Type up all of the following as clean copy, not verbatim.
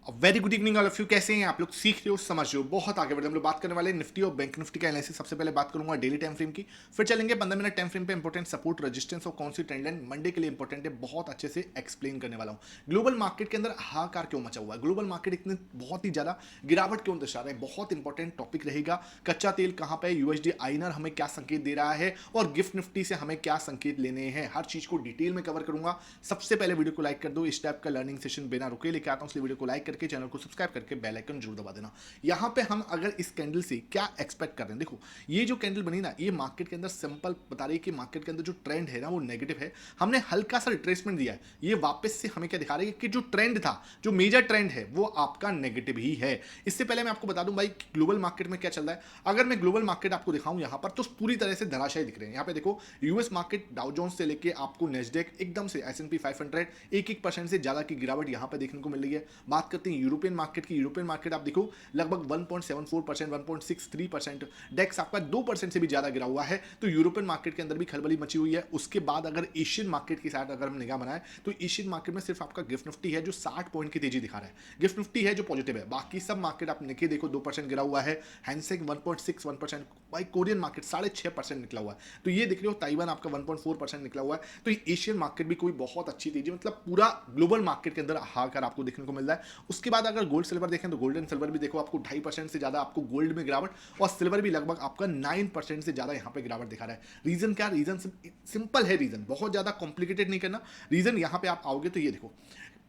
Very good evening all of you. कैसे हैं आप लोग? सीख रहे हो, समझ रहे हो, बहुत आगे बढ़े। हम लोग बात करने वाले हैं निफ्टी और बैंक निफ्टी का एनालिसिस। सबसे पहले बात करूंगा डेली टाइम फ्रेम की, फिर चलेंगे 15 मिनट टाइम फ्रेम पे इंपॉर्टेंट सपोर्ट रेजिस्टेंस और कौन सी ट्रेंड लाइन मंडे के लिए इंपॉर्टेंट है, बहुत अच्छे से एक्सप्लेन करने वाला हूं। ग्लोबल मार्केट के अंदर हाहाकार क्यों मचा हुआ है, ग्लोबल मार्केट इतने बहुत ही ज्यादा गिरावट क्यों दर्शा रहे हैं, बहुत इंपॉर्टेंट टॉपिक रहेगा। कच्चा तेल कहां पे, यूएसडी आईएनआर हमें क्या संकेत दे रहा है और गिफ्ट निफ्टी से हमें क्या संकेत लेने हैं, हर चीज को डिटेल में कवर करूंगा। सबसे पहले वीडियो को लाइक कर दो। इस टाइप का लर्निंग सेशन बिना रुके लेके आता हूं, इसलिए वीडियो को लाइक करके चैनल को सब्सक्राइब करके बेल आइकन जरूर दबा देना। यहां पे हम अगर इस कैंडल से क्या एक्सपेक्ट कर रहे हैं, देखो ये जो कैंडल बनी ना, ये मार्केट के अंदर सिंपल बता रही है कि मार्केट के अंदर जो ट्रेंड है ना वो नेगेटिव है। हमने हल्का सा रिट्रेसमेंट दिया है, ये वापस से हमें क्या दिखा रही है कि जो ट्रेंड था, जो मेजर ट्रेंड है वो आपका नेगेटिव ही है। इससे पहले मैं आपको बता दूं भाई ग्लोबल मार्केट में क्या चल रहा है। अगर मैं ग्लोबल मार्केट आपको दिखाऊं यहां पर, तो पूरी तरह से धराशायी दिख रहे हैं। यहां पे देखो यूएस मार्केट डाउ जोन्स से लेके आपको नेस्डेक एकदम से एसएनपी 500 एक परसेंट से ज्यादा की गिरावट यहां पे देखने को मिल रही है। बात करते हैं यूरोपियन मार्केट की। यूरोपियन मार्केट आप देखो लगभग 1.74%, 1.63%, डेक्स आपका 2% से भी ज्यादा गिरा हुआ है। तो यूरोपियन मार्केट के अंदर भी खलबली मची हुई है। उसके बाद अगर एशियन मार्केट की साइड अगर हम निगाह बनाए, तो एशियन मार्केट में सिर्फ आपका गिफ्ट निफ्टी है जो 60 पॉइंट की तेजी दिखा रहा है। गिफ्ट निफ्टी है जो पॉजिटिव है, बाकी सब मार्केट आप निके देखो 2% गिरा हुआ है। हैंसेक 1.61%, भाई कोरियन मार्केट 6.5% निकला हुआ है। तो ये दिख रहे हो ताइवान आपका 1.4% निकला हुआ है। तो एशियन मार्केट भी कोई बहुत अच्छी तेजी, मतलब पूरा ग्लोबल मार्केट के अंदर हाहाकार आपको देखने को मिल रहा है। उसके बाद अगर गोल्ड सिल्वर देखें तो गोल्ड एंड सिल्वर भी देखो आपको 2.5% से ज्यादा आपको गोल्ड में गिरावट, और सिल्वर भी लगभग आपका 9% से ज्यादा यहां पे गिरावट दिखा रहा है। रीजन क्या? रीजन सिंपल है, रीजन बहुत ज्यादा कॉम्प्लिकेटेड नहीं करना। रीजन यहां पे आप आओगे तो ये देखो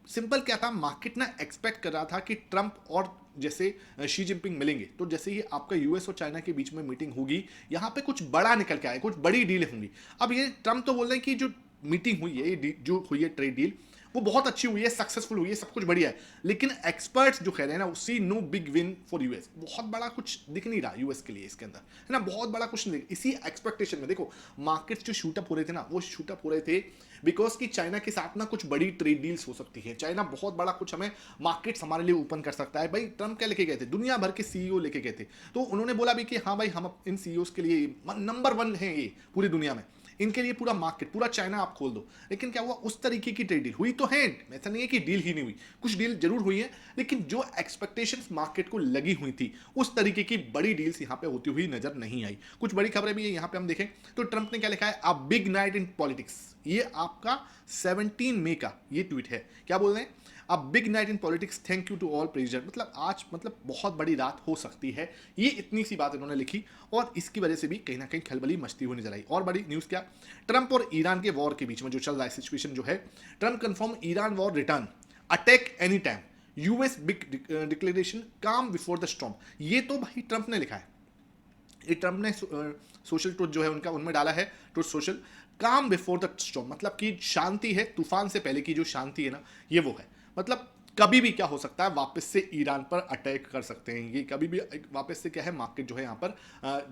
सिंपल क्या था, मार्केट ना एक्सपेक्ट कर रहा था कि ट्रंप और जैसे शी जिनपिंग मिलेंगे, तो जैसे ही आपका यूएस और चाइना के बीच में मीटिंग होगी, यहां पे कुछ बड़ा निकल के आए, कुछ बड़ी डील होंगी। अब ये ट्रंप तो बोल रहे हैं कि जो मीटिंग हुई है, ये जो हुई है ट्रेड डील, वो बहुत अच्छी हुई है, सक्सेसफुल हुई है, सब कुछ बढ़िया है। लेकिन एक्सपर्ट्स जो कह रहे हैं ना, see no big win for US, बहुत बड़ा कुछ दिख नहीं रहा यूएस के लिए इसके अंदर, है ना, बहुत बड़ा कुछ नहीं। इसी एक्सपेक्टेशन में देखो मार्केट्स जो शूटअप हो रहे थे ना, वो शूटअप हो रहे थे बिकॉज कि चाइना के साथ ना कुछ बड़ी ट्रेड डील्स हो सकती है। चाइना बहुत बड़ा कुछ हमें मार्केट्स हमारे लिए ओपन कर सकता है। भाई ट्रंप क्या लेके गए थे, दुनिया भर के सीईओ लेके गए थे, तो उन्होंने बोला भी कि हाँ भाई हम इन सीईओ के लिए नंबर 1 है ये पूरी दुनिया में, इनके लिए पूरा मार्केट, पूरा चाइना आप खोल दो। लेकिन क्या हुआ, उस तरीके की ट्रेड डील हुई तो है, ऐसा नहीं है कि डील ही नहीं हुई, कुछ डील जरूर हुई है, लेकिन जो एक्सपेक्टेशंस मार्केट को लगी हुई थी उस तरीके की बड़ी डील्स यहां पे होती हुई नजर नहीं आई। कुछ बड़ी खबरें भी है यहां पे हम देखें तो ट्रंप ने क्या लिखा है, अ बिग नाइट इन पॉलिटिक्स। ये आपका 17 मई का ये ट्वीट है। क्या बोल रहे हैं, a big night in politics, thank you to all president, मतलब आज मतलब बहुत बड़ी रात हो सकती है। ये इतनी सी बात इन्होंने लिखी और इसकी वजह से भी कहीं ना कहीं खलबली मचती हुई नजर आई। और बड़ी न्यूज क्या, ट्रंप और ईरान के वॉर के बीच में जो चल रहा है सिचुएशन जो है, Trump confirm Iran war return, attack any time, US big declaration, काम बिफोर द स्टॉर्म। ये तो भाई ट्रंप ने लिखा है, ये ट्रंप ने सोशल ट्रुथ जो है उनका उनमें डाला है, ट्रुथ सोशल, काम बिफोर द स्टॉर्म, मतलब कि शांति है, तूफान से पहले की जो शांति है ना, ये वो है। मतलब कभी भी क्या हो सकता है, वापस से ईरान पर अटैक कर सकते हैं ये, कभी भी वापस से क्या है, मार्केट जो है यहाँ पर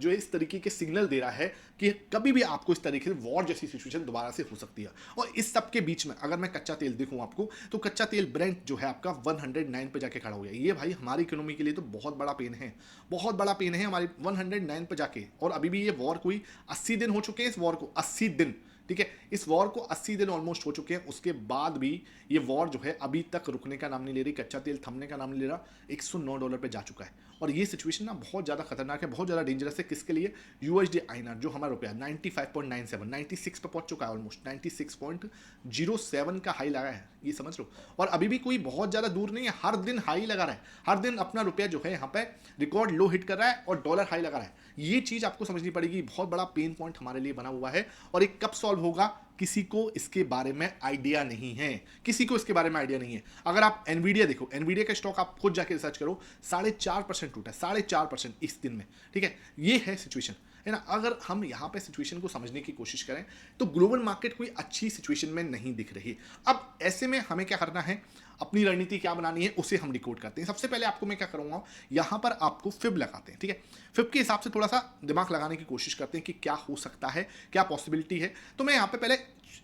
जो इस तरीके के सिग्नल दे रहा है कि कभी भी आपको इस तरीके से वॉर जैसी सिचुएशन दोबारा से हो सकती है। और इस सब के बीच में अगर मैं कच्चा तेल देखूं आपको, तो कच्चा तेल ब्रेंट जो है आपका 109 पे जाके खड़ा हो गया। ये भाई हमारी इकोनॉमी के लिए तो बहुत बड़ा पेन है, बहुत बड़ा पेन है हमारी 109 पे जाके। और अभी भी ये वॉर कोई 80 दिन हो चुके हैं, इस वॉर को 80 दिन, ठीक है, इस वॉर को 80 दिन ऑलमोस्ट हो चुके हैं। उसके बाद भी ये वॉर जो है अभी तक रुकने का नाम नहीं ले रही, कच्चा तेल थमने का नाम नहीं ले रहा, $109 पे जा चुका है। और ये सिचुएशन ना बहुत ज़्यादा खतरनाक है, बहुत ज़्यादा डेंजरस है। किसके लिए? यूएसडी आईएनआर जो हमारा रुपया 95.97, 96 पे पहुंच चुका है, ऑलमोस्ट 96.07 का हाई लगा है, ये समझ लो। और अभी भी कोई बहुत ज़्यादा दूर नहीं है, हर दिन हाई लगा रहा है, हर दिन अपना रुपया जो है यहाँ पे रिकॉर्ड लो हिट कर रहा है और डॉलर हाई लगा रहा है। ये चीज़ आपको समझनी पड़ेगी, बहुत बड़ा पेन पॉइंट हमारे लिए बना हुआ है। और एक कब सॉल्व होगा, किसी को इसके बारे में आइडिया नहीं है, किसी को इसके बारे में आइडिया नहीं है। अगर आप एनवीडिया देखो, एनवीडिया का स्टॉक आप खुद जाके रिसर्च करो, 4.5% टूटा है, 4.5% इस दिन में, ठीक है। ये है सिचुएशन, है ना। अगर हम यहाँ पे सिचुएशन को समझने की कोशिश करें तो ग्लोबल मार्केट कोई अच्छी सिचुएशन में नहीं दिख रही। अब ऐसे में हमें क्या करना है, अपनी रणनीति क्या बनानी है, उसे हम डिकोड करते हैं। सबसे पहले आपको मैं क्या करूंगा, यहां पर आपको फिब लगाते हैं, ठीक है। फिब के हिसाब से थोड़ा सा दिमाग लगाने की कोशिश करते हैं कि क्या हो सकता है, क्या पॉसिबिलिटी है। तो मैं यहाँ पे पहले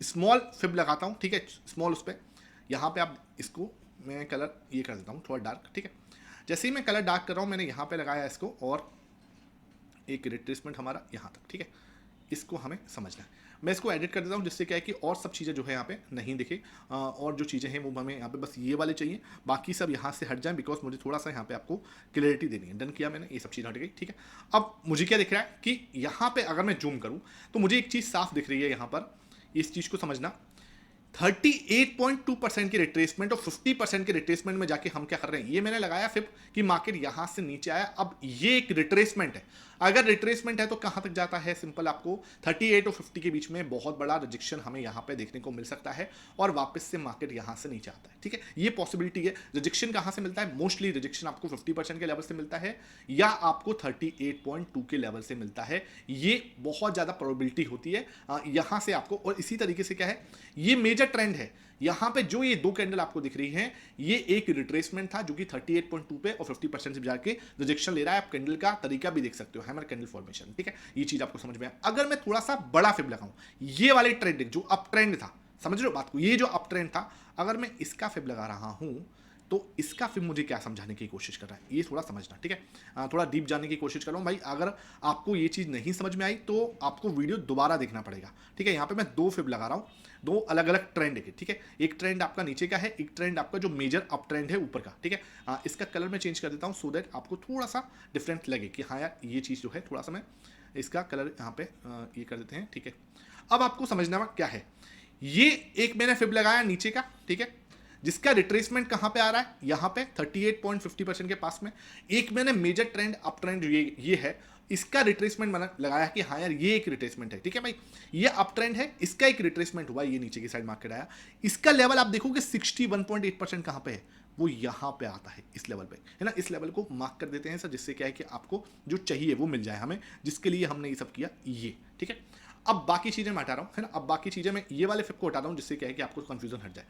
स्मॉल फिब लगाता हूँ, ठीक है, स्मॉल उस पर। यहाँ पे आप इसको मैं कलर ये कर देता हूँ थोड़ा डार्क, ठीक है। जैसे ही मैं कलर डार्क कर रहा हूँ, मैंने यहाँ पे लगाया इसको, और एक रिट्रेसमेंट हमारा यहाँ तक, ठीक है। इसको हमें समझना है। मैं इसको एडिट कर देता हूँ जिससे क्या है कि और सब चीज़ें जो है यहाँ पे नहीं दिखे, और जो चीज़ें हैं वो हमें यहाँ पे बस ये वाले चाहिए, बाकी सब यहाँ से हट जाएं, बिकॉज मुझे थोड़ा सा यहाँ पे आपको क्लियरिटी देनी है। डन किया मैंने, ये सब चीज़ हट गई, ठीक है। अब मुझे क्या दिख रहा है कि यहाँ पे अगर मैं जूम करूँ तो मुझे एक चीज़ साफ दिख रही है यहाँ पर, इस चीज़ को समझना। 38.2% की रिट्रेसमेंट और 50% के रिट्रेसमेंट में जाके हम क्या कर रहे हैं, ये मैंने लगाया फिर कि मार्केट यहां से नीचे आया। अब ये एक रिट्रेसमेंट है, अगर रिट्रेसमेंट है तो कहां तक जाता है, सिंपल आपको 38 और 50 के बीच में बहुत बड़ा रिजेक्शन हमें यहां पे देखने को मिल सकता है और वापस से मार्केट यहां से नीचे आता है, ठीक है। ये पॉसिबिलिटी है। रिजेक्शन कहां से मिलता है, मोस्टली रिजेक्शन आपको 50% के लेवल से मिलता है या आपको 38.2 के लेवल से मिलता है, ये बहुत ज्यादा प्रोबेबिलिटी होती है यहां से आपको। और इसी तरीके से क्या है, ये मेजर ट्रेंड है। यहां पे जो ये दो कैंडल आपको दिख रही हैं, ये एक रिट्रेसमेंट था जो कि 38.2 पे और 50% से जाके रिजेक्शन ले रहा है। आप कैंडल का तरीका भी देख सकते हो, हैमर कैंडल फॉर्मेशन, ठीक है। ये चीज आपको समझ में आया। अगर मैं थोड़ा सा बड़ा फिब लगाऊं, ये वाले ट्रेंड जो अप ट्रेंड था, समझ रहे हो बात को, ये जो अप ट्रेंड था, अगर मैं इसका फिब लगा रहा हूं तो इसका फिर मुझे क्या समझाने की कोशिश कर रहा है, ये थोड़ा समझना, ठीक है। थोड़ा डीप जानने की कोशिश कर रहा हूँ भाई। अगर आपको ये चीज़ नहीं समझ में आई तो आपको वीडियो दोबारा देखना पड़ेगा, ठीक है। यहाँ पे मैं दो फिब लगा रहा हूँ, दो अलग अलग ट्रेंड के, ठीक है। एक ट्रेंड आपका नीचे का है, एक ट्रेंड आपका जो मेजर अप ट्रेंड है ऊपर का, ठीक है। इसका कलर मैं चेंज कर देता हूँ सो दैट आपको थोड़ा सा डिफरेंट लगे कि हाँ यार ये चीज़ जो है, थोड़ा सा मैं इसका कलर यहाँ पे ये कर देते हैं, ठीक है। अब आपको समझना क्या है, ये एक मैंने फिब लगाया नीचे का, ठीक है, जिसका रिट्रेसमेंट कहां पे आ रहा है, यहां पे 38.50% के पास में। एक मैंने मेजर ट्रेंड अप ट्रेंड ये है, इसका रिट्रेसमेंट मैंने लगाया कि हाँ यार ये एक रिट्रेसमेंट है, ठीक है भाई। ये अप ट्रेंड है, इसका एक रिट्रेसमेंट हुआ, ये नीचे की साइड मार्केट आया। इसका लेवल आप देखोगे 61.8% कहां पे है, वो यहां पे आता है, इस लेवल पे है ना। इस लेवल को मार्क कर देते हैं सर, जिससे क्या है कि आपको जो चाहिए वो मिल जाए हमें, जिसके लिए हमने ये सब किया, ये ठीक है। अब बाकी चीजें मैं हटा रहा हूं, है ना। अब बाकी चीजें मैं ये वाले फिप को हटा रहा हूं, जिससे क्या है कि आपको कंफ्यूजन हट जाए।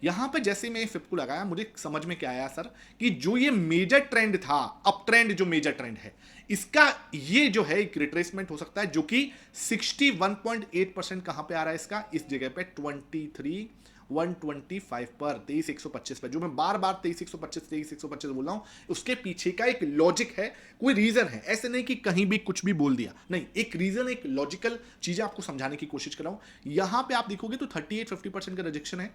यहां पे जैसे मैं फिप को लगाया, मुझे समझ में क्या आया सर, कि जो ये मेजर ट्रेंड था, अप ट्रेंड जो मेजर ट्रेंड है, इसका ये जो है एक रिट्रेसमेंट हो सकता है, जो कि 61.8% कहां पे आ रहा है इसका, इस जगह पे 125 पर, 23,125 पर, जो मैं बार बार 23,125 बोल रहा हूं, उसके पीछे का एक लॉजिक है, कोई रीजन है। ऐसे नहीं कि कहीं भी कुछ भी बोल दिया, नहीं, एक रीजन, एक लॉजिकल चीजें आपको समझाने की कोशिश कर रहा हूं। यहां पे आप देखोगे तो 38-50% का रिजेक्शन है।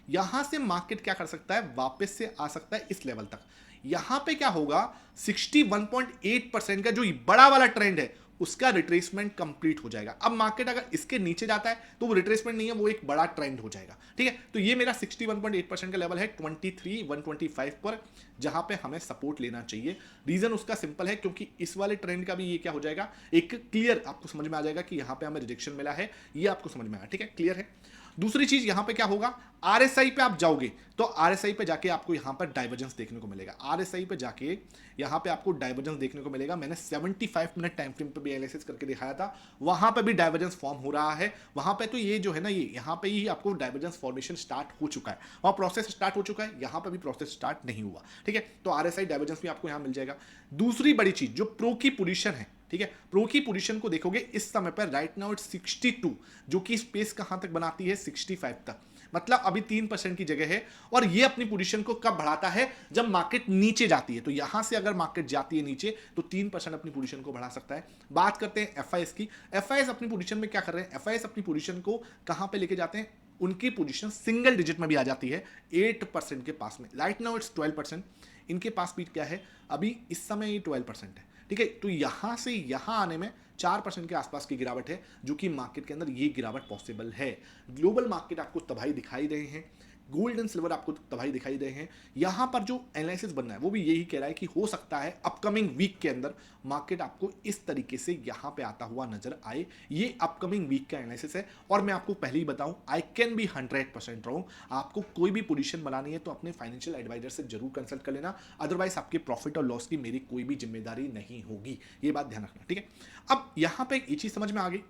यहां से मार्केट क्या कर सकता है, वापस से आ सकता है इस लेवल तक। यहां पे क्या होगा, 61.8% का जो बड़ा वाला ट्रेंड है, उसका रिट्रेसमेंट कंप्लीट हो जाएगा। अब मार्केट अगर इसके नीचे जाता है तो वो रिट्रेसमेंट नहीं है, वो एक बड़ा ट्रेंड हो जाएगा, ठीक है। तो ये मेरा 61.8% का लेवल है 23,125 पर, जहां पे हमें सपोर्ट लेना चाहिए। रीजन उसका सिंपल है, क्योंकि इस वाले ट्रेंड का भी ये क्या हो जाएगा, एक क्लियर आपको समझ में आ जाएगा कि यहां पे हमें रिजेक्शन मिला है, ये आपको समझ में आया, ठीक है, क्लियर है। दूसरी चीज यहां पे क्या होगा, आरएसआई पे आप जाओगे तो आरएसआई पे जाके आपको यहां पर डाइवर्जेंस देखने को मिलेगा। आरएसआई पे जाके यहां पे आपको डाइवर्जेंस देखने को मिलेगा। मैंने 75 मिनट टाइम फ्रेम पे भी एनालिसिस करके दिखाया था, वहां पे भी डाइवर्जेंस फॉर्म हो रहा है। वहां पे तो ये जो है ना, ये यहां पे ही आपको डाइवर्जेंस फॉर्मेशन स्टार्ट हो चुका है, वहां प्रोसेस स्टार्ट हो चुका है, यहां पे भी प्रोसेस स्टार्ट नहीं हुआ, ठीक है। तो आरएसआई डाइवर्जेंस भी आपको यहां मिल जाएगा। दूसरी बड़ी चीज, जो प्रो की पोजीशन है, ठीक है, प्रो की पोजीशन को देखोगे इस समय पर राइट नाउ इट्स 62, जो कि स्पेस कहां तक बनाती है, 65 तक, मतलब अभी 3% की जगह है। और ये अपनी पोजीशन को कब बढ़ाता है, जब मार्केट नीचे जाती है। तो यहां से अगर मार्केट जाती है नीचे तो 3% अपनी पोजीशन को बढ़ा सकता है। बात करते हैं एफआईएस की। एफआईएस अपनी पोजीशन में क्या कर रहे हैं, एफआईएस अपनी पोजीशन को कहां पे लेके जाते हैं, उनकी पोजीशन सिंगल डिजिट में भी आ जाती है 8% के पास में। राइट नाउ इट्स 12%, इनके पास भी क्या है, अभी इस समय ये 12% है, ठीक है। तो यहां से यहां आने में 4% के आसपास की गिरावट है, जो कि मार्केट के अंदर ये गिरावट पॉसिबल है। ग्लोबल मार्केट आपको तबाही दिखाई रहे हैं, गोल्ड एंड सिल्वर आपको तबाही दिखाई दे रहे हैं। यहां पर जो एनालिसिस बनना है वो भी यही कह रहा है कि हो सकता है अपकमिंग वीक के अंदर मार्केट आपको इस तरीके से यहां पे आता हुआ नजर आए। ये अपकमिंग वीक का एनालिसिस है। और मैं आपको पहले ही बताऊं, आई कैन बी 100% रॉन्ग। आपको कोई भी पोजीशन बनानी है तो अपने फाइनेंशियल एडवाइजर से जरूर कंसल्ट कर लेना, अदरवाइज आपके प्रॉफिट और लॉस की मेरी कोई भी जिम्मेदारी नहीं होगी, ये बात ध्यान रखना, ठीक है। अब यहां पर एक चीज समझ में आ गई,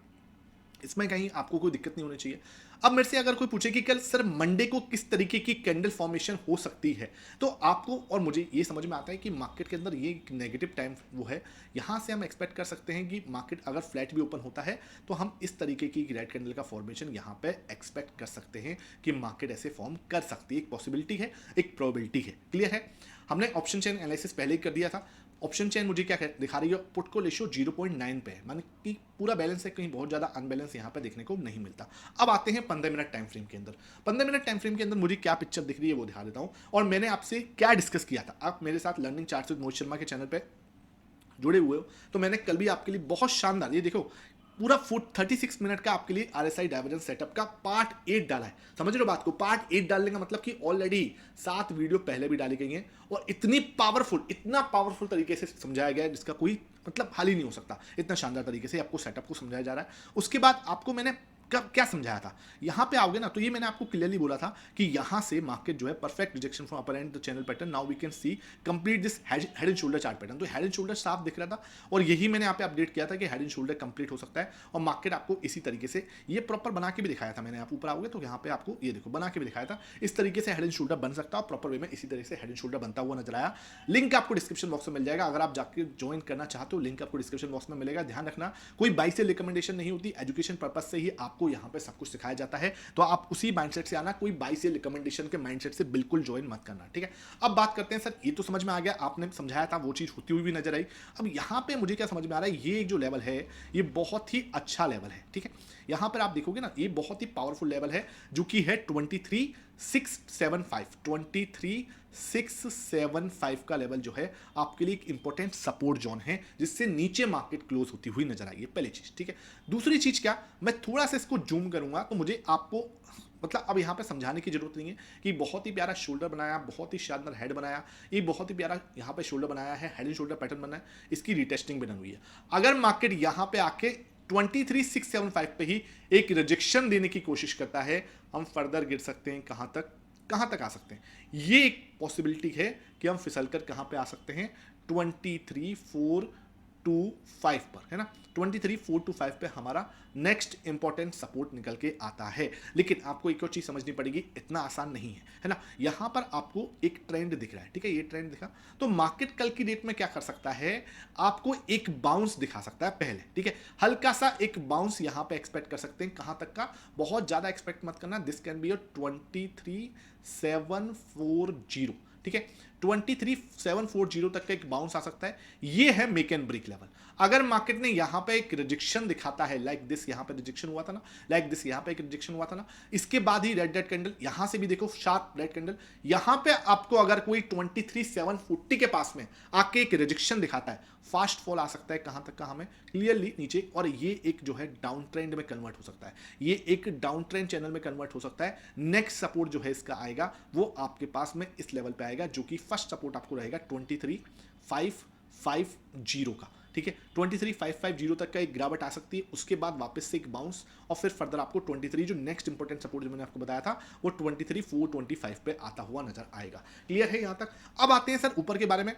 इसमें कहीं आपको कोई दिक्कत नहीं होनी चाहिए। अब मेरे से अगर कोई पूछे कि कल सर मंडे को किस तरीके की कैंडल फॉर्मेशन हो सकती है, तो आपको और मुझे ये समझ में आता है कि मार्केट के अंदर ये नेगेटिव टाइम वो है। यहां से हम एक्सपेक्ट कर सकते हैं कि मार्केट अगर फ्लैट भी ओपन होता है तो हम इस तरीके की रेड कैंडल का फॉर्मेशन यहां पे एक्सपेक्ट कर सकते हैं कि मार्केट ऐसे फॉर्म कर सकती है। एक पॉसिबिलिटी है, एक प्रोबेबिलिटी है, क्लियर है। हमने ऑप्शन चेन एनालिसिस पहले ही कर दिया था। ऑप्शन चेन मुझे क्या दिखा रही है, पुट को रेशियो 0.9 पे है, माने कि पूरा बैलेंस है, कहीं बहुत ज़्यादा अनबैलेंस यहाँ पे देखने को नहीं मिलता। अब आते हैं 15 मिनट टाइम फ्रेम के अंदर। 15 मिनट टाइम फ्रेम के अंदर मुझे क्या पिक्चर दिख रही है वो दिखा देता हूँ, और मैंने आपसे क्या डिस्कस किया था। आप मेरे साथ learning charts with Mohit Sharma के चैनल पर जुड़े हुए हो तो मैंने कल भी आपके लिए बहुत शानदार, ये देखो पूरा फुट 36 मिनट का आपके लिए आरएसआई डाइवर्जेंस सेटअप का पार्ट 8 डाला है। समझ रहे हो बात को, पार्ट 8 डालने का मतलब कि ऑलरेडी 7 वीडियो पहले भी डाली गई हैं और इतना पावरफुल तरीके से समझाया गया है जिसका कोई मतलब हाल ही नहीं हो सकता। इतना शानदार तरीके से आपको सेटअप को समझाया जा रहा है। उसके बाद आपको मैंने कब क्या समझाया था, यहां पे आओगे ना तो ये मैंने आपको क्लियरली बोला था कि यहां से मार्केट जो है perfect rejection from upper end the channel pattern, now we can see complete this head and shoulder chart pattern. तो हेड एंड शोल्डर साफ दिख रहा था और यही मैंने यहाँ पे अपडेट किया था कि हेड एंड शोल्डर कंप्लीट हो सकता है और मार्केट आपको इसी तरीके से ये प्रॉपर बना के भी दिखाया था मैंने। आप ऊपर आओगे तो यहाँ पे आपको ये देखो बना के भी दिखाया था, इस तरीके से हेड एंड शोल्डर बन सकता है और प्रॉपर वे में इसी तरीके से हेड एंड शोल्डर बनता हुआ नजर आया। लिंक आपको डिस्क्रिप्शन बॉक्स में मिल जाएगा, अगर आप जाकर ज्वाइन करना चाहते हो लिंक आपको डिस्क्रिप्शन बॉक्स में मिलेगा। ध्यान रखना कोई बाई से रिकमेंडेशन नहीं होती, एजुकेशन पर्पज से ही आपको यहाँ पे सब कुछ सिखाया जाता है, तो आप उसी माइंडसेट से आना, कोई बाई से रिकमेंडेशन के माइंडसेट से बिल्कुल ज्वाइन मत करना, ठीक है। अब बात करते हैं सर, ये तो समझ में आ गया, आपने समझाया था वो चीज होती हुई भी नजर आई। अब यहां पे मुझे क्या समझ में आ रहा है, ये जो लेवल है ये बहुत ही अच्छा लेवल है, ठीक है। यहां पर आप देखोगे ना ये बहुत ही पावरफुल लेवल है जो कि है 23,675 23,675 का लेवल जो है आपके लिए एक इंपॉर्टेंट सपोर्ट जोन है जिससे नीचे मार्केट क्लोज होती हुई नजर आई है, पहली चीज, ठीक है। दूसरी चीज क्या, मैं थोड़ा सा इसको जूम करूंगा तो मुझे आपको मतलब अब यहाँ पे समझाने की जरूरत नहीं है कि बहुत ही प्यारा शोल्डर बनाया, बहुत ही शानदार हेड बनाया, ये बहुत ही प्यारा यहाँ पे शोल्डर बनाया है, हेड एंड शोल्डर पैटर्न बना है, इसकी रिटेस्टिंग बनी हुई है। अगर मार्केट यहाँ पे आके 23,675 पे ही एक रिजेक्शन देने की कोशिश करता है, हम फर्दर गिर सकते हैं, कहां तक आ सकते हैं, ये एक पॉसिबिलिटी है कि हम फिसल कर कहां पे आ सकते हैं 23,425 पर, है ना। 23,425 पे हमारा नेक्स्ट इंपॉर्टेंट सपोर्ट निकल के आता है। लेकिन आपको एक और चीज समझनी पड़ेगी, इतना आसान नहीं है ना। यहां पर आपको एक ट्रेंड दिख रहा है, ठीक है, ये ट्रेंड दिखा तो मार्केट कल की डेट में क्या कर सकता है, आपको एक बाउंस दिखा सकता है पहले, ठीक है। हल्का सा एक बाउंस यहां पे एक्सपेक्ट कर सकते हैं, कहां तक का, बहुत ज्यादा एक्सपेक्ट मत करना, दिस कैन बी 23,740, ठीक है। 23,740 तक का एक बाउंस आ सकता है, ये है मेक एंड ब्रेक लेवल। अगर मार्केट ने यहां पे एक रिजेक्शन दिखाता है, लाइक दिस, यहां पे रिजेक्शन हुआ था ना, लाइक दिस, यहां पे एक रिजेक्शन हुआ था ना, इसके बाद ही रेड कैंडल, यहां से भी देखो शार्प रेड कैंडल, यहां पे आपको अगर कोई 23,740 के पास में आके एक रिजेक्शन दिखाता है, फास्ट फॉल आ सकता है, कहां तक का, हमें क्लियरली नीचे, और ये एक जो है डाउन ट्रेंड में कन्वर्ट हो सकता है, ये एक डाउन ट्रेंड चैनल में कन्वर्ट हो सकता है। नेक्स्ट सपोर्ट जो है इसका आएगा वो आपके पास में इस लेवल पे आएगा, जो कि फर्स्ट सपोर्ट आपको रहेगा 23,550 का, ठीक है। 23,550 तक का एक गिरावट आ सकती है, उसके बाद वापस से एक बाउंस और फिर फर्दर आपको 23, जो नेक्स्ट इंपॉर्टेंट सपोर्ट जो मैंने आपको बताया था वो 23,425 पे आता हुआ नजर आएगा। क्लियर है यहां तक। अब आते हैं सर ऊपर के बारे में।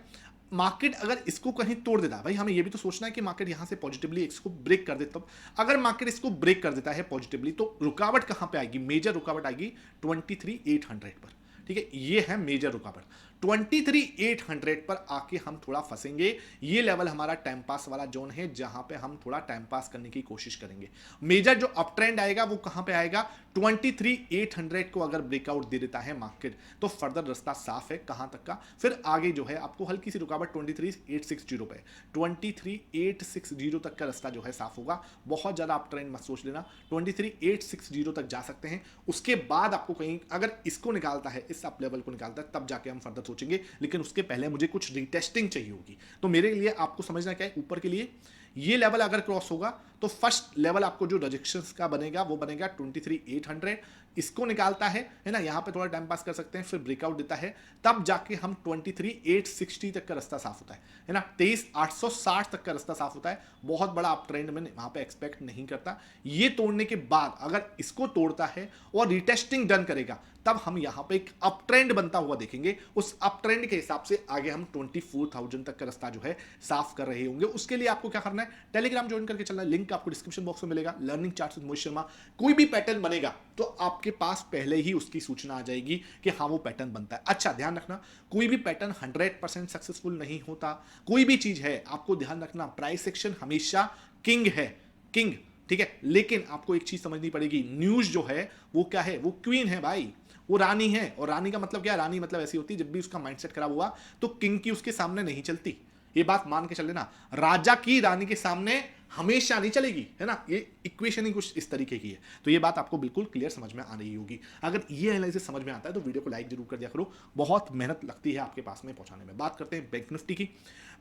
मार्केट अगर इसको कहीं तोड़ देता है, भाई हमें ये भी तो सोचना है कि मार्केट यहां से पॉजिटिवली इसको ब्रेक कर देता, अगर मार्केट इसको ब्रेक कर देता है पॉजिटिवली तो रुकावट कहां पे आएगी, मेजर रुकावट आएगी 23,800 पर, ठीक है, ये है मेजर रुकावट। 23,800 पर आके हम थोड़ा फंसेंगे, ये लेवल हमारा टाइम पास वाला जोन है जहां पे हम थोड़ा टाइम पास करने की कोशिश करेंगे। मेजर जो अप ट्रेंड आएगा वो कहां पे आएगा, 23,800 को अगर ब्रेकआउट दे देता है मार्केट तो फर्दर रास्ता साफ है, कहां तक का, फिर आगे जो है आपको हल्की सी रुकावट 23,860 पे, 23,860 तक का रास्ता जो है साफ होगा। बहुत ज्यादा अप ट्रेंड मत सोच लेना, 23,860 तक जा सकते हैं, उसके बाद आपको कहीं अगर इसको निकालता है, इस अप लेवल को निकालता है, तब जाके हम फर्दर सोचेंगे, लेकिन उसके पहले मुझे कुछ रिटेस्टिंग चाहिए होगी। तो मेरे लिए आपको समझना क्या है, ऊपर के लिए ये लेवल अगर क्रॉस होगा तो फर्स्ट लेवल आपको जो रिजेक्शंस का बनेगा वो बनेगा 23,800, इसको निकालता है ना, यहां पे थोड़ा टाइम पास कर सकते हैं, फिर ब्रेकआउट देता है, तब जाके हम 23,860 तक का रास्ता साफ होता है ना, 23,860 तक का रास्ता साफ होता है। बहुत बड़ा अप ट्रेंड में वहां पे एक्सपेक्ट नहीं करता। ये तोड़ने के बाद अगर इसको तोड़ता है और रिटेस्टिंग डन करेगा तब हम यहां पे एक अप ट्रेंड बनता हुआ देखेंगे, उस अप ट्रेंड के हिसाब से आगे हम 24,000 तक का रास्ता जो है साफ कर रहे होंगे। उसके लिए आपको क्या करना है, टेलीग्राम ज्वाइन करके चलना है, लिंक आपको डिस्क्रिप्शन बॉक्स में मिलेगा। Learning charts with Mohit Sharma, कोई भी पैटर्न बनेगा तो आपके पास पहले ही उसकी सूचना आ जाएगी कि हाँ वो पैटर्न बनता है। अच्छा ध्यान रखना, कोई भी पैटर्न 100% सक्सेसफुल नहीं होता, कोई भी चीज है आपको ध्यान रखना, प्राइस एक्शन हमेशा किंग है, किंग, ठीक है। लेकिन आपको एक चीज समझनी पड़ेगी, न्यूज जो है वो क्या है, वो क्वीन है भाई, वो रानी है। और रानी का मतलब क्या है, रानी मतलब ऐसी होती है जब भी उसका माइंडसेट खराब हुआ तो किंग की उसके सामने नहीं चलती, ये बात मान के चल लेना, राजा की रानी के सामने हमेशा नहीं चलेगी, है ना। ये इक्वेशन ही कुछ इस तरीके की है। तो ये बात आपको बिल्कुल क्लियर समझ में आ रही होगी। अगर ये एनालिसिस समझ में आता है तो वीडियो को लाइक जरूर कर दिया करो, बहुत मेहनत लगती है आपके पास में पहुंचाने में। बात करते हैं बैंक निफ्टी की।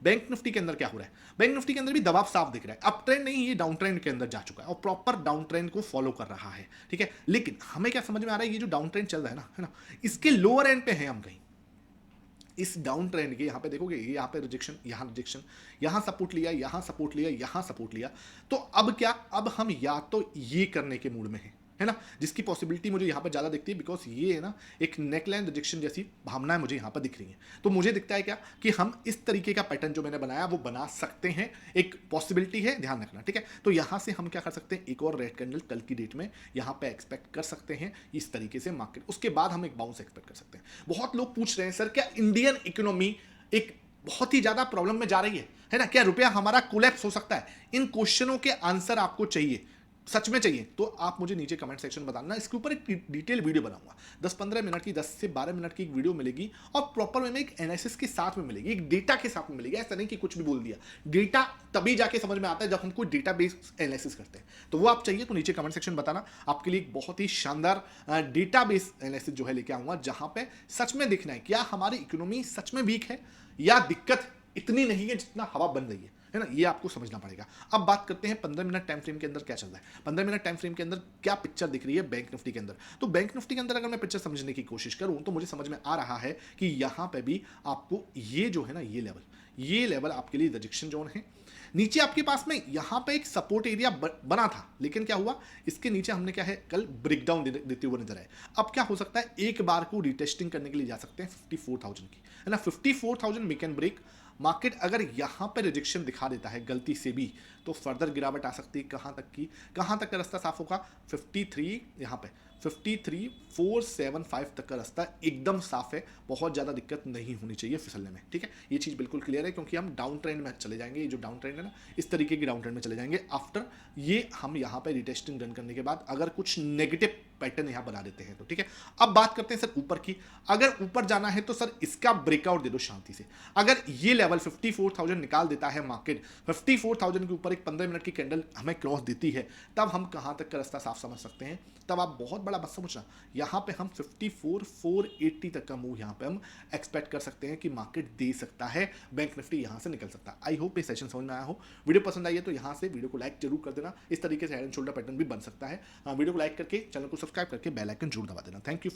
बैंक निफ्टी के अंदर क्या हो रहा है? बैंक निफ्टी के अंदर भी दबाव साफ दिख रहा है, अप ट्रेंड नहीं, ये डाउन ट्रेंड के अंदर जा चुका है और प्रॉपर डाउन ट्रेंड को फॉलो कर रहा है, ठीक है। लेकिन हमें क्या समझ में आ रहा है, ये जो डाउन ट्रेंड चल रहा है ना, इसके लोअर एंड पे है हम कहीं। इस डाउन ट्रेंड के यहाँ पे देखोगे, यहाँ पे रिजेक्शन, यहाँ रिजेक्शन, यहाँ सपोर्ट लिया, यहाँ सपोर्ट लिया, यहाँ सपोर्ट लिया। तो अब क्या, अब हम या तो ये करने के मूड में हैं, है ना, जिसकी पॉसिबिलिटी मुझे यहाँ पर ज़्यादा दिखती है, बिकॉज ये है ना एक नेकलाइन रिजेक्शन जैसी भावनाएं मुझे यहाँ पर दिख रही हैं। तो मुझे दिखता है क्या कि हम इस तरीके का पैटर्न जो मैंने बनाया वो बना सकते हैं, एक पॉसिबिलिटी है, ध्यान रखना, ठीक है। तो यहाँ से हम क्या कर सकते हैं, एक और रेड कैंडल कल की डेट में यहाँ पे एक्सपेक्ट कर सकते हैं इस तरीके से मार्केट, उसके बाद हम एक बाउंस एक्सपेक्ट कर सकते हैं। बहुत लोग पूछ रहे हैं सर क्या इंडियन इकोनॉमी एक बहुत ही ज्यादा प्रॉब्लम में जा रही है ना, क्या रुपया हमारा कोलैप्स हो सकता है? इन क्वेश्चनों के आंसर आपको चाहिए, सच में चाहिए, तो आप मुझे नीचे कमेंट सेक्शन में बताना। इसके ऊपर एक डिटेल वीडियो बनाऊंगा, 10-15 मिनट की, 10 से 12 मिनट की एक वीडियो मिलेगी और प्रॉपर वे में एक एनालिसिस के साथ में मिलेगी, एक डेटा के साथ में मिलेगी। ऐसा नहीं कि कुछ भी बोल दिया, डेटा तभी जाके समझ में आता है जब हम कोई डेटा बेस एनालिसिस करते हैं। तो वो आप चाहिए तो नीचे कमेंट सेक्शन बताना, आपके लिए एक बहुत ही शानदार डेटा बेस एनालिसिस जो है लेके आऊंगा, जहां पे सच में देखना है क्या हमारी इकोनॉमी सच में वीक है या दिक्कत इतनी नहीं है जितना हवा बन रही है ना, ये आपको समझना पड़ेगा। अब बात करते हैं 15 मिनट टाइम फ्रेम के अंदर क्या चल रहा है। 15 मिनट टाइम फ्रेम के अंदर क्या पिक्चर दिख रही है बैंक निफ्टी के अंदर। तो बैंक निफ्टी के अंदर अगर मैं पिक्चर समझने की कोशिश करूं तो मुझे समझ में आ रहा है कि यहां पे भी आपको ये जो है ना, ये लेवल आपके लिए रिजेक्शन जोन है। नीचे आपके पास में यहां पे एक सपोर्ट एरिया बना था, लेकिन क्या हुआ, इसके नीचे हमने क्या है कल ब्रेकडाउन देते हुए नजर आए। अब क्या हो सकता है, एक बार को रिटेस्टिंग करने के लिए जा सकते हैं 54,000 की, है ना। 54,000 वी कैन ब्रेक। मार्केट अगर यहां पर रिजेक्शन दिखा देता है गलती से भी तो फर्दर गिरावट आ सकती है। कहां तक का रास्ता साफ होगा, 53, यहां पे 53,475 तक का रास्ता एकदम साफ है, बहुत ज़्यादा दिक्कत नहीं होनी चाहिए फिसलने में, ठीक है। ये चीज़ बिल्कुल क्लियर है क्योंकि हम डाउन ट्रेंड में चले जाएंगे। ये जो डाउन ट्रेंड है ना, इस तरीके की डाउन ट्रेंड में चले जाएंगे आफ्टर ये हम यहाँ पे रिटेस्टिंग रन करने के बाद अगर कुछ नेगेटिव पैटर्न यहाँ बना देते हैं तो, ठीक है। अब बात करते हैं सर ऊपर की। अगर ऊपर जाना है तो सर इसका ब्रेकआउट दे दो शांति से। अगर ये लेवल 54,000 निकाल देता है मार्केट, 54,000 के ऊपर एक 15 मिनट की कैंडल हमें क्रॉस देती है, तब हम कहाँ तक का रास्ता साफ समझ सकते हैं। तब आप बहुत बड़ा मत समझना, यहाँ पे हम 54,480 तक का मूव यहाँ पे हम एक्सपेक्ट कर सकते हैं कि मार्केट दे सकता है, बैंक निफ्टी यहाँ से निकल सकता है। आई होप ये सेशन समझ में आया हो। वीडियो पसंद आई है तो यहाँ से वीडियो को लाइक जरूर कर देना। इस तरीके से हेड एंड शोल्डर पैटर्न भी बन सकता है। वीडियो को लाइक करके चैनल को सब्सक्राइब करके बेल आइकन जरूर दबा देना। Thank you.